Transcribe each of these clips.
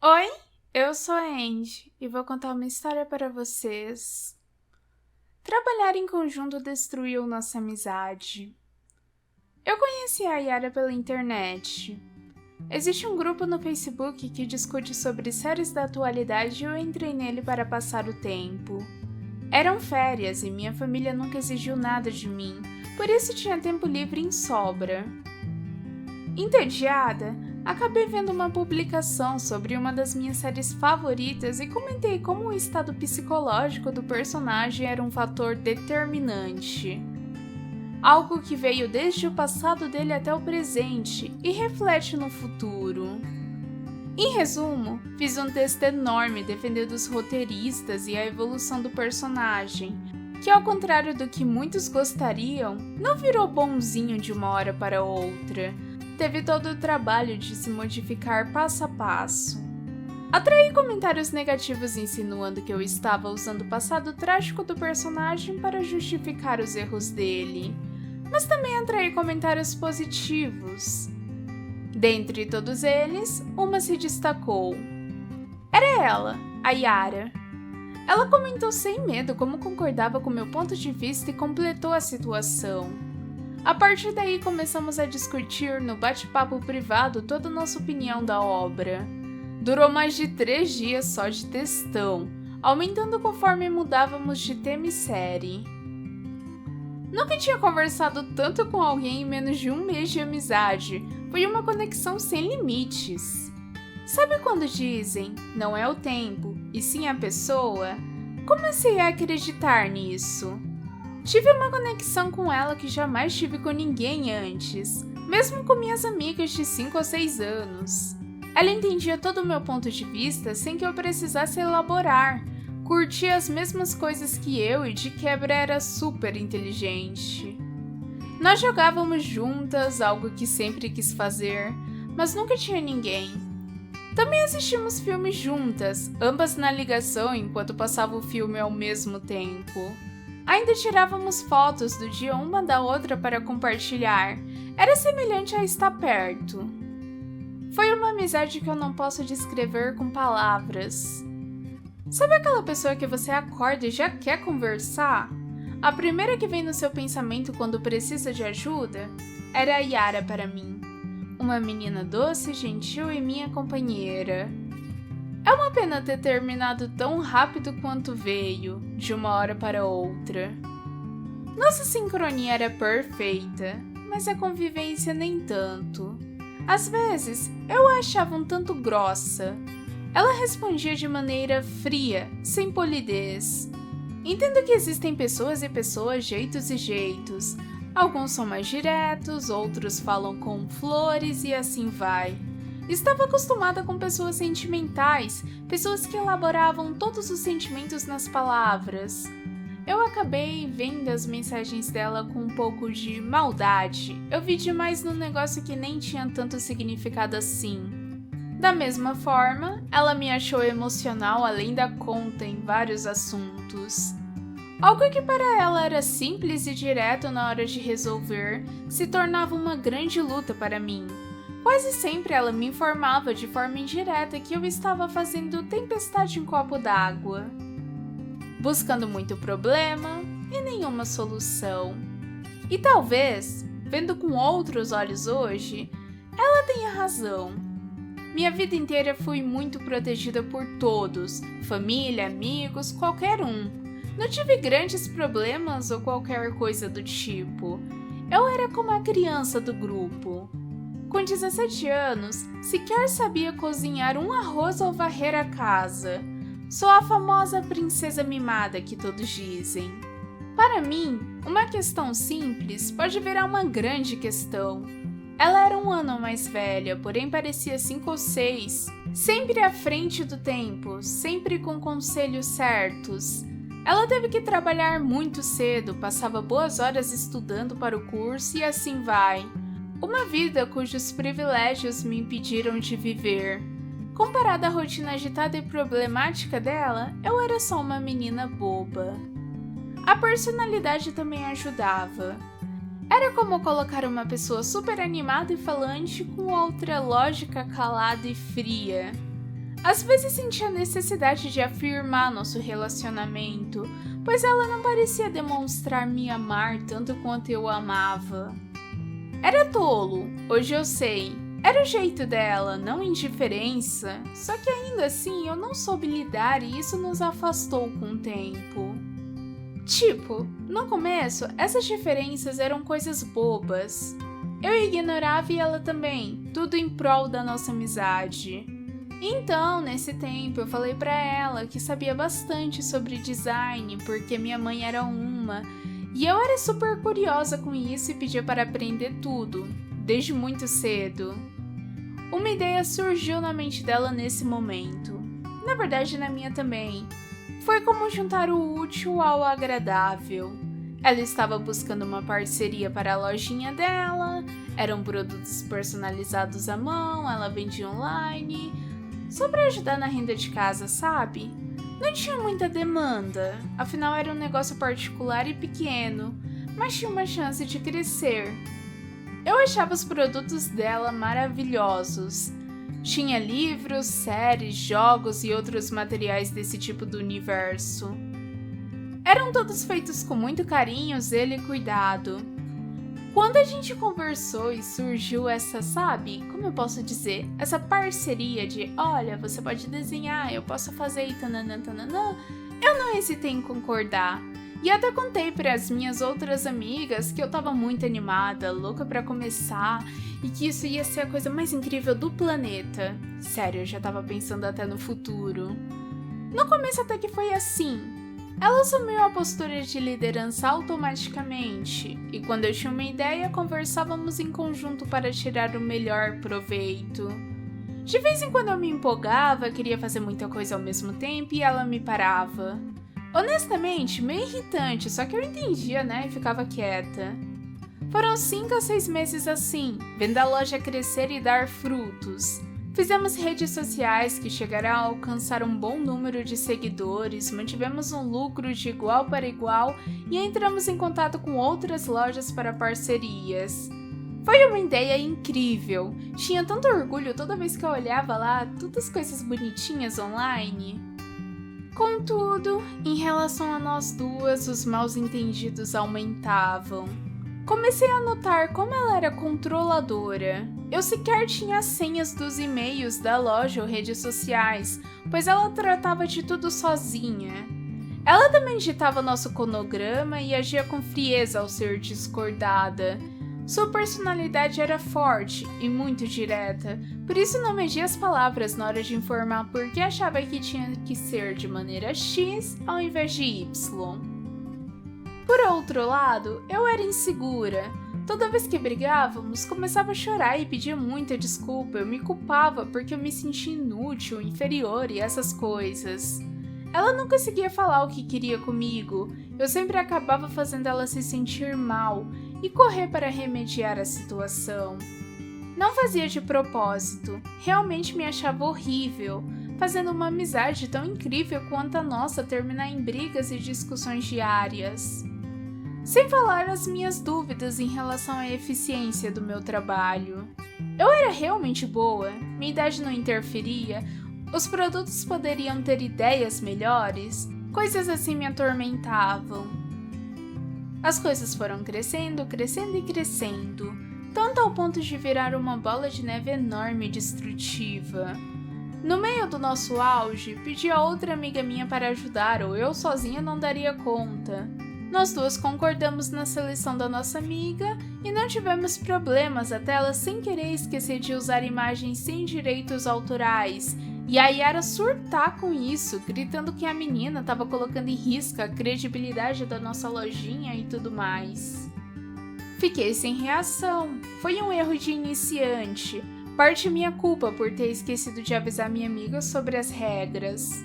Oi, eu sou a Andy e vou contar uma história para vocês. Trabalhar em conjunto destruiu nossa amizade. Eu conheci a Yara pela internet. Existe um grupo no Facebook que discute sobre séries da atualidade e eu entrei nele para passar o tempo. Eram férias e minha família nunca exigiu nada de mim, por isso tinha tempo livre em sobra. Entediada, acabei vendo uma publicação sobre uma das minhas séries favoritas e comentei como o estado psicológico do personagem era um fator determinante. Algo que veio desde o passado dele até o presente e reflete no futuro. Em resumo, fiz um texto enorme defendendo os roteiristas e a evolução do personagem, que ao contrário do que muitos gostariam, não virou bonzinho de uma hora para outra. Teve todo o trabalho de se modificar passo a passo. Atraí comentários negativos insinuando que eu estava usando o passado trágico do personagem para justificar os erros dele, mas também atraí comentários positivos. Dentre todos eles, uma se destacou. Era ela, a Yara. Ela comentou sem medo como concordava com meu ponto de vista e completou a situação. A partir daí começamos a discutir no bate-papo privado toda a nossa opinião da obra. Durou mais de 3 dias só de textão, aumentando conforme mudávamos de tema e série. Nunca tinha conversado tanto com alguém em menos de 1 mês de amizade, foi uma conexão sem limites. Sabe quando dizem, não é o tempo, e sim a pessoa? Comecei a acreditar nisso. Tive uma conexão com ela que jamais tive com ninguém antes, mesmo com minhas amigas de 5 ou 6 anos. Ela entendia todo o meu ponto de vista sem que eu precisasse elaborar, curtia as mesmas coisas que eu e de quebra era super inteligente. Nós jogávamos juntas, algo que sempre quis fazer, mas nunca tinha ninguém. Também assistimos filmes juntas, ambas na ligação enquanto passava o filme ao mesmo tempo. Ainda tirávamos fotos do dia uma da outra para compartilhar. Era semelhante a estar perto. Foi uma amizade que eu não posso descrever com palavras. Sabe aquela pessoa que você acorda e já quer conversar? A primeira que vem no seu pensamento quando precisa de ajuda? Era a Yara para mim. Uma menina doce, gentil e minha companheira. É uma pena ter terminado tão rápido quanto veio, de uma hora para outra. Nossa sincronia era perfeita, mas a convivência nem tanto. Às vezes, eu a achava um tanto grossa. Ela respondia de maneira fria, sem polidez. Entendo que existem pessoas e pessoas, jeitos e jeitos. Alguns são mais diretos, outros falam com flores e assim vai. Estava acostumada com pessoas sentimentais, pessoas que elaboravam todos os sentimentos nas palavras. Eu acabei vendo as mensagens dela com um pouco de maldade. Eu vi demais num negócio que nem tinha tanto significado assim. Da mesma forma, ela me achou emocional além da conta em vários assuntos. Algo que para ela era simples e direto na hora de resolver, se tornava uma grande luta para mim. Quase sempre ela me informava de forma indireta que eu estava fazendo tempestade em copo d'água, buscando muito problema e nenhuma solução. E talvez, vendo com outros olhos hoje, ela tenha razão. Minha vida inteira fui muito protegida por todos, família, amigos, qualquer um. Não tive grandes problemas ou qualquer coisa do tipo. Eu era como a criança do grupo. Com 17 anos, sequer sabia cozinhar um arroz ou varrer a casa. Sou a famosa princesa mimada que todos dizem. Para mim, uma questão simples pode virar uma grande questão. Ela era 1 ano mais velha, porém parecia 5 ou 6, sempre à frente do tempo, sempre com conselhos certos. Ela teve que trabalhar muito cedo, passava boas horas estudando para o curso e assim vai. Uma vida cujos privilégios me impediram de viver. Comparada à rotina agitada e problemática dela, eu era só uma menina boba. A personalidade também ajudava. Era como colocar uma pessoa super animada e falante com outra lógica calada e fria. Às vezes sentia a necessidade de afirmar nosso relacionamento, pois ela não parecia demonstrar me amar tanto quanto eu a amava. Era tolo, hoje eu sei. Era o jeito dela, não indiferença, só que ainda assim eu não soube lidar e isso nos afastou com o tempo. Tipo, no começo, essas diferenças eram coisas bobas. Eu ignorava e ela também, tudo em prol da nossa amizade. Então, nesse tempo, eu falei pra ela que sabia bastante sobre design, porque minha mãe era uma, e eu era super curiosa com isso e pedia para aprender tudo, desde muito cedo. Uma ideia surgiu na mente dela nesse momento. Na verdade, na minha também. Foi como juntar o útil ao agradável. Ela estava buscando uma parceria para a lojinha dela, eram produtos personalizados à mão, ela vendia online, só para ajudar na renda de casa, sabe? Não tinha muita demanda, afinal era um negócio particular e pequeno, mas tinha uma chance de crescer. Eu achava os produtos dela maravilhosos. Tinha livros, séries, jogos e outros materiais desse tipo do universo. Eram todos feitos com muito carinho, zelo e cuidado. Quando a gente conversou e surgiu essa, sabe, como eu posso dizer, essa parceria de, olha, você pode desenhar, eu posso fazer e tananã, tananã, eu não hesitei em concordar. E até contei para as minhas outras amigas que eu tava muito animada, louca para começar e que isso ia ser a coisa mais incrível do planeta. Sério, eu já tava pensando até no futuro. No começo até que foi assim. Ela assumiu a postura de liderança automaticamente e quando eu tinha uma ideia, conversávamos em conjunto para tirar o melhor proveito. De vez em quando eu me empolgava, queria fazer muita coisa ao mesmo tempo e ela me parava. Honestamente, meio irritante, só que eu entendia, né, e ficava quieta. Foram 5 a 6 meses assim, vendo a loja crescer e dar frutos. Fizemos redes sociais que chegaram a alcançar um bom número de seguidores, mantivemos um lucro de igual para igual e entramos em contato com outras lojas para parcerias. Foi uma ideia incrível, tinha tanto orgulho toda vez que eu olhava lá, todas as coisas bonitinhas online. Contudo, em relação a nós duas, os mal-entendidos aumentavam. Comecei a notar como ela era controladora. Eu sequer tinha as senhas dos e-mails da loja ou redes sociais, pois ela tratava de tudo sozinha. Ela também ditava nosso cronograma e agia com frieza ao ser discordada. Sua personalidade era forte e muito direta, por isso não media as palavras na hora de informar por que achava que tinha que ser de maneira X ao invés de Y. Por outro lado, eu era insegura. Toda vez que brigávamos, começava a chorar e pedia muita desculpa. Eu me culpava porque eu me sentia inútil, inferior e essas coisas. Ela não conseguia falar o que queria comigo. Eu sempre acabava fazendo ela se sentir mal e correr para remediar a situação. Não fazia de propósito, realmente me achava horrível, fazendo uma amizade tão incrível quanto a nossa terminar em brigas e discussões diárias. Sem falar as minhas dúvidas em relação à eficiência do meu trabalho. Eu era realmente boa, minha idade não interferia, os produtos poderiam ter ideias melhores, coisas assim me atormentavam. As coisas foram crescendo, crescendo e crescendo, tanto ao ponto de virar uma bola de neve enorme e destrutiva. No meio do nosso auge, pedi a outra amiga minha para ajudar ou eu sozinha não daria conta. Nós duas concordamos na seleção da nossa amiga e não tivemos problemas até ela sem querer esquecer de usar imagens sem direitos autorais e a Yara surtar com isso, gritando que a menina estava colocando em risco a credibilidade da nossa lojinha e tudo mais. Fiquei sem reação, foi um erro de iniciante, parte minha culpa por ter esquecido de avisar minha amiga sobre as regras.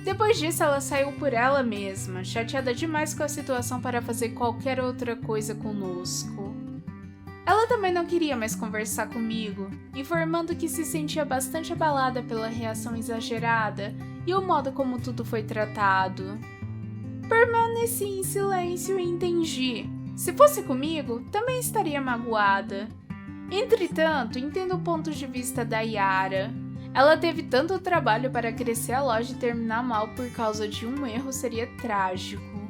Depois disso, ela saiu por ela mesma, chateada demais com a situação para fazer qualquer outra coisa conosco. Ela também não queria mais conversar comigo, informando que se sentia bastante abalada pela reação exagerada e o modo como tudo foi tratado. Permaneci em silêncio e entendi. Se fosse comigo, também estaria magoada. Entretanto, entendo o ponto de vista da Yara. Ela teve tanto trabalho para crescer a loja e terminar mal por causa de um erro seria trágico.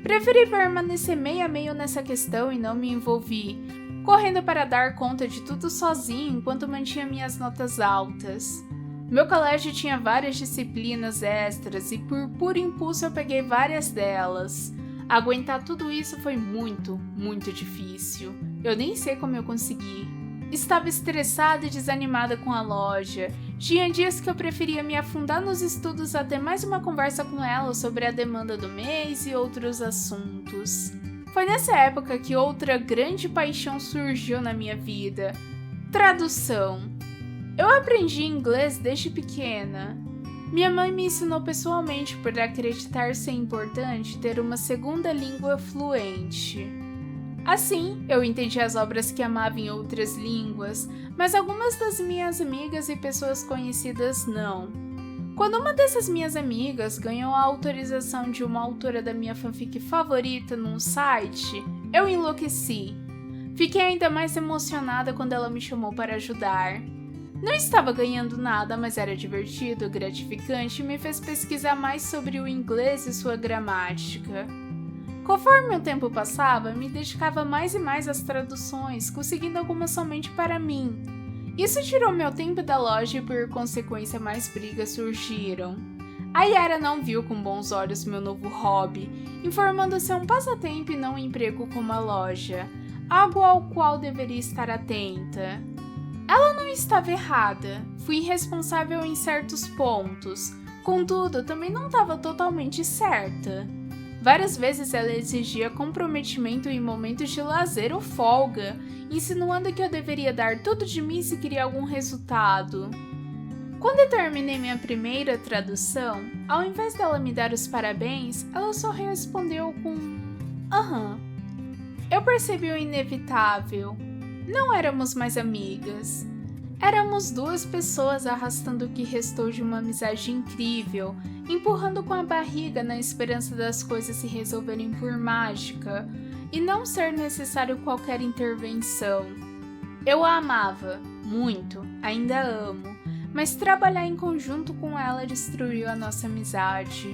Preferi permanecer meio a meio nessa questão e não me envolvi, correndo para dar conta de tudo sozinho enquanto mantinha minhas notas altas. Meu colégio tinha várias disciplinas extras e por puro impulso eu peguei várias delas. Aguentar tudo isso foi muito, muito difícil. Eu nem sei como eu consegui. Estava estressada e desanimada com a loja. Tinha dias que eu preferia me afundar nos estudos a ter mais uma conversa com ela sobre a demanda do mês e outros assuntos. Foi nessa época que outra grande paixão surgiu na minha vida: tradução. Eu aprendi inglês desde pequena. Minha mãe me ensinou pessoalmente por acreditar ser importante ter uma segunda língua fluente. Assim, eu entendi as obras que amava em outras línguas, mas algumas das minhas amigas e pessoas conhecidas não. Quando uma dessas minhas amigas ganhou a autorização de uma autora da minha fanfic favorita num site, eu enlouqueci. Fiquei ainda mais emocionada quando ela me chamou para ajudar. Não estava ganhando nada, mas era divertido, gratificante e me fez pesquisar mais sobre o inglês e sua gramática. Conforme o tempo passava, me dedicava mais e mais às traduções, conseguindo algumas somente para mim. Isso tirou meu tempo da loja e por consequência mais brigas surgiram. A Yara não viu com bons olhos meu novo hobby, informando ser um passatempo e não um emprego como a loja, algo ao qual deveria estar atenta. Ela não estava errada, fui irresponsável em certos pontos, contudo também não estava totalmente certa. Várias vezes ela exigia comprometimento em momentos de lazer ou folga, insinuando que eu deveria dar tudo de mim se queria algum resultado. Quando eu terminei minha primeira tradução, ao invés dela me dar os parabéns, ela só respondeu com aham. Eu percebi o inevitável. Não éramos mais amigas. Éramos duas pessoas arrastando o que restou de uma amizade incrível, empurrando com a barriga na esperança das coisas se resolverem por mágica e não ser necessário qualquer intervenção. Eu a amava, muito, ainda amo, mas trabalhar em conjunto com ela destruiu a nossa amizade.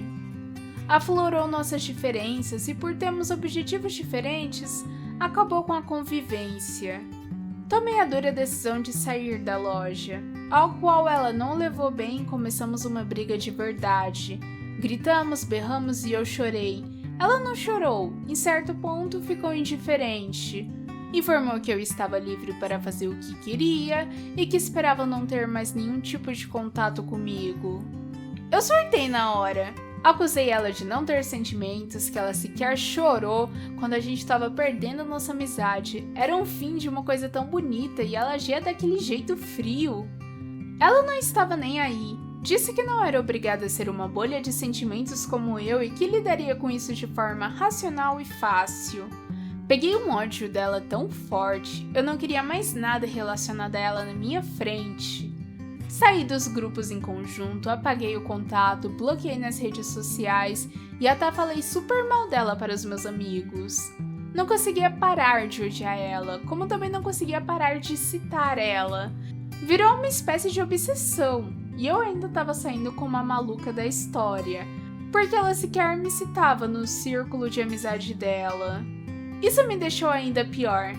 Aflorou nossas diferenças e por termos objetivos diferentes, acabou com a convivência. Tomei a dura decisão de sair da loja, ao qual ela não levou bem e começamos uma briga de verdade. Gritamos, berramos e eu chorei. Ela não chorou, em certo ponto ficou indiferente. Informou que eu estava livre para fazer o que queria e que esperava não ter mais nenhum tipo de contato comigo. Eu surtei na hora. Acusei ela de não ter sentimentos, que ela sequer chorou quando a gente estava perdendo nossa amizade. Era um fim de uma coisa tão bonita e ela agia daquele jeito frio. Ela não estava nem aí. Disse que não era obrigada a ser uma bolha de sentimentos como eu e que lidaria com isso de forma racional e fácil. Peguei um ódio dela tão forte, eu não queria mais nada relacionado a ela na minha frente. Saí dos grupos em conjunto, apaguei o contato, bloqueei nas redes sociais e até falei super mal dela para os meus amigos. Não conseguia parar de odiar ela, como também não conseguia parar de citar ela. Virou uma espécie de obsessão, e eu ainda estava saindo como a maluca da história, porque ela sequer me citava no círculo de amizade dela. Isso me deixou ainda pior.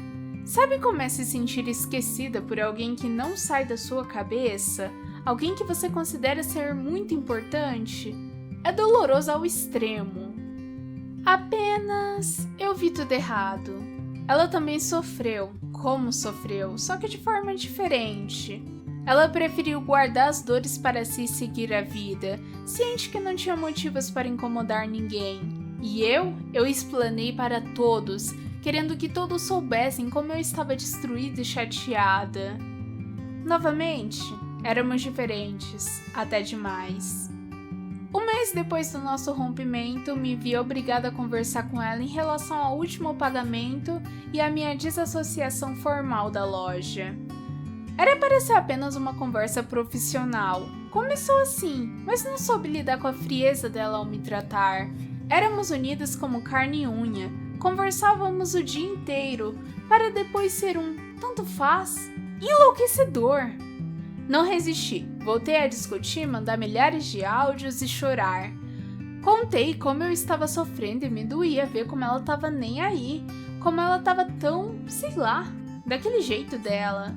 Sabe como é se sentir esquecida por alguém que não sai da sua cabeça? Alguém que você considera ser muito importante? É doloroso ao extremo. Apenas eu vi tudo errado. Ela também sofreu, como sofreu, só que de forma diferente. Ela preferiu guardar as dores para si e seguir a vida, ciente que não tinha motivos para incomodar ninguém. E eu explanei para todos, querendo que todos soubessem como eu estava destruída e chateada. Novamente, éramos diferentes, até demais. Um mês depois do nosso rompimento, me vi obrigada a conversar com ela em relação ao último pagamento e à minha desassociação formal da loja. Era para ser apenas uma conversa profissional. Começou assim, mas não soube lidar com a frieza dela ao me tratar. Éramos unidas como carne e unha. Conversávamos o dia inteiro, para depois ser um tanto faz enlouquecedor. Não resisti, voltei a discutir, mandar milhares de áudios e chorar. Contei como eu estava sofrendo e me doía ver como ela tava nem aí, como ela tava tão, sei lá, daquele jeito dela.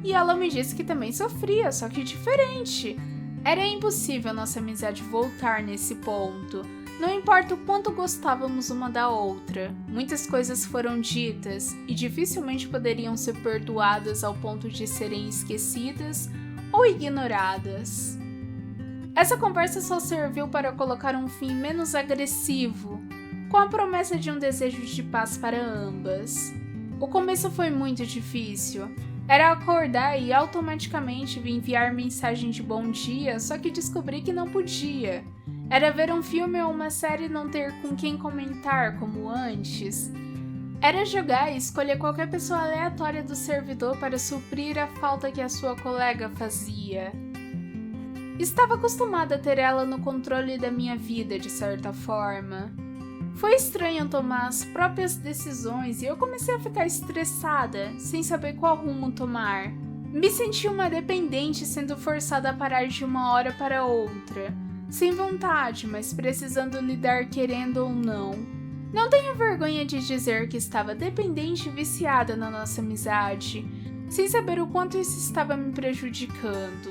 E ela me disse que também sofria, só que diferente. Era impossível nossa amizade voltar nesse ponto. Não importa o quanto gostávamos uma da outra, muitas coisas foram ditas e dificilmente poderiam ser perdoadas ao ponto de serem esquecidas ou ignoradas. Essa conversa só serviu para colocar um fim menos agressivo, com a promessa de um desejo de paz para ambas. O começo foi muito difícil. Era acordar e automaticamente enviar mensagem de bom dia, só que descobri que não podia. Era ver um filme ou uma série e não ter com quem comentar como antes. Era jogar e escolher qualquer pessoa aleatória do servidor para suprir a falta que a sua colega fazia. Estava acostumada a ter ela no controle da minha vida, de certa forma. Foi estranho tomar as próprias decisões e eu comecei a ficar estressada, sem saber qual rumo tomar. Me senti uma dependente sendo forçada a parar de uma hora para outra. Sem vontade, mas precisando lidar querendo ou não. Não tenho vergonha de dizer que estava dependente e viciada na nossa amizade, sem saber o quanto isso estava me prejudicando.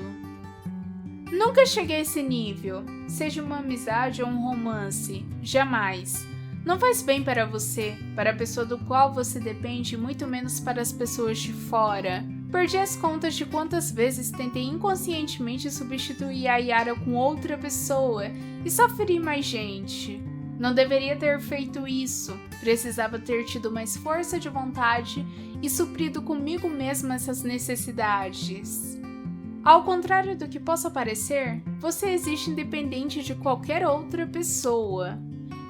Nunca cheguei a esse nível, seja uma amizade ou um romance, jamais. Não faz bem para você, para a pessoa do qual você depende, muito menos para as pessoas de fora. Perdi as contas de quantas vezes tentei inconscientemente substituir a Yara com outra pessoa e só feri mais gente. Não deveria ter feito isso, precisava ter tido mais força de vontade e suprido comigo mesma essas necessidades. Ao contrário do que possa parecer, você existe independente de qualquer outra pessoa.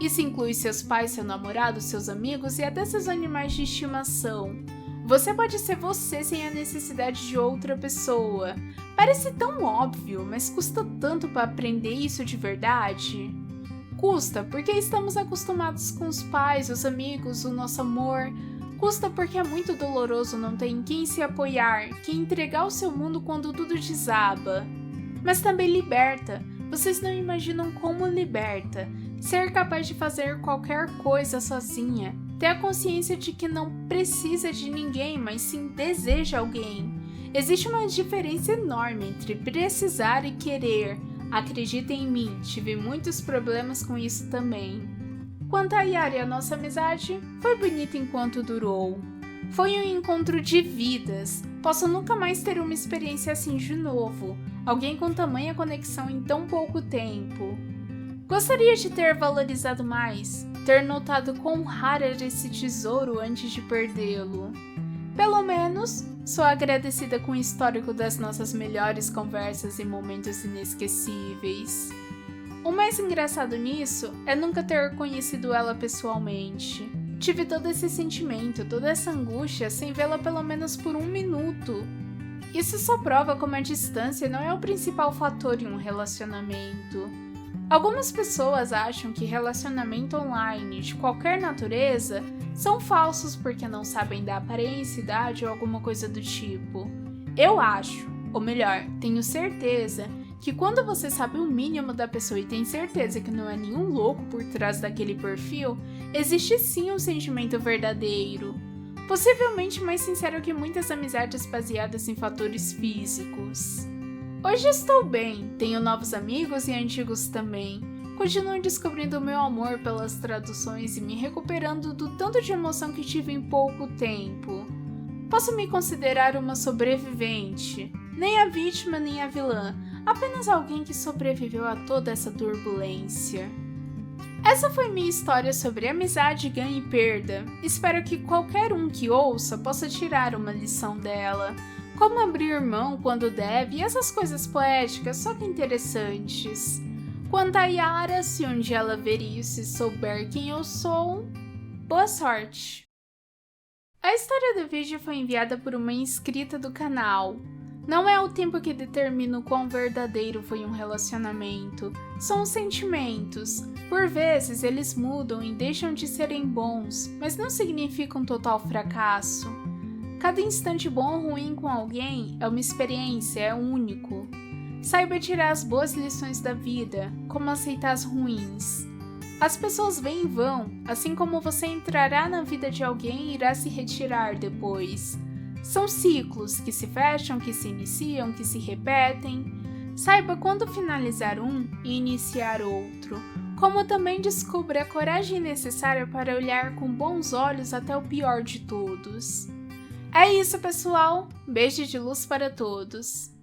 Isso inclui seus pais, seu namorado, seus amigos e até seus animais de estimação. Você pode ser você sem a necessidade de outra pessoa. Parece tão óbvio, mas custa tanto para aprender isso de verdade. Custa porque estamos acostumados com os pais, os amigos, o nosso amor. Custa porque é muito doloroso não ter em quem se apoiar, quem entregar o seu mundo quando tudo desaba. Mas também liberta. Vocês não imaginam como liberta. Ser capaz de fazer qualquer coisa sozinha. Ter a consciência de que não precisa de ninguém, mas sim deseja alguém. Existe uma diferença enorme entre precisar e querer. Acredita em mim, tive muitos problemas com isso também. Quanto a Yara e a nossa amizade, foi bonita enquanto durou. Foi um encontro de vidas. Posso nunca mais ter uma experiência assim de novo. Alguém com tamanha conexão em tão pouco tempo. Gostaria de ter valorizado mais, ter notado quão raro era esse tesouro antes de perdê-lo. Pelo menos, sou agradecida com o histórico das nossas melhores conversas e momentos inesquecíveis. O mais engraçado nisso é nunca ter conhecido ela pessoalmente. Tive todo esse sentimento, toda essa angústia sem vê-la pelo menos por 1 minuto. Isso só prova como a distância não é o principal fator em um relacionamento. Algumas pessoas acham que relacionamento online de qualquer natureza são falsos porque não sabem da aparência, idade ou alguma coisa do tipo. Eu acho, ou melhor, tenho certeza, que quando você sabe o mínimo da pessoa e tem certeza que não é nenhum louco por trás daquele perfil, existe sim um sentimento verdadeiro. Possivelmente mais sincero que muitas amizades baseadas em fatores físicos. Hoje estou bem, tenho novos amigos e antigos também. Continuo descobrindo o meu amor pelas traduções e me recuperando do tanto de emoção que tive em pouco tempo. Posso me considerar uma sobrevivente, nem a vítima nem a vilã, apenas alguém que sobreviveu a toda essa turbulência. Essa foi minha história sobre amizade, ganho e perda. Espero que qualquer um que ouça possa tirar uma lição dela. Como abrir mão quando deve e essas coisas poéticas, só que interessantes. Quanto a Yara, se um dia ela ver isso e souber quem eu sou, boa sorte! A história do vídeo foi enviada por uma inscrita do canal. Não é o tempo que determina o quão verdadeiro foi um relacionamento, são os sentimentos. Por vezes eles mudam e deixam de serem bons, mas não significa um total fracasso. Cada instante bom ou ruim com alguém é uma experiência, é único. Saiba tirar as boas lições da vida, como aceitar as ruins. As pessoas vêm e vão, assim como você entrará na vida de alguém e irá se retirar depois. São ciclos que se fecham, que se iniciam, que se repetem. Saiba quando finalizar um e iniciar outro, como também descubra a coragem necessária para olhar com bons olhos até o pior de todos. É isso, pessoal! Beijo de luz para todos!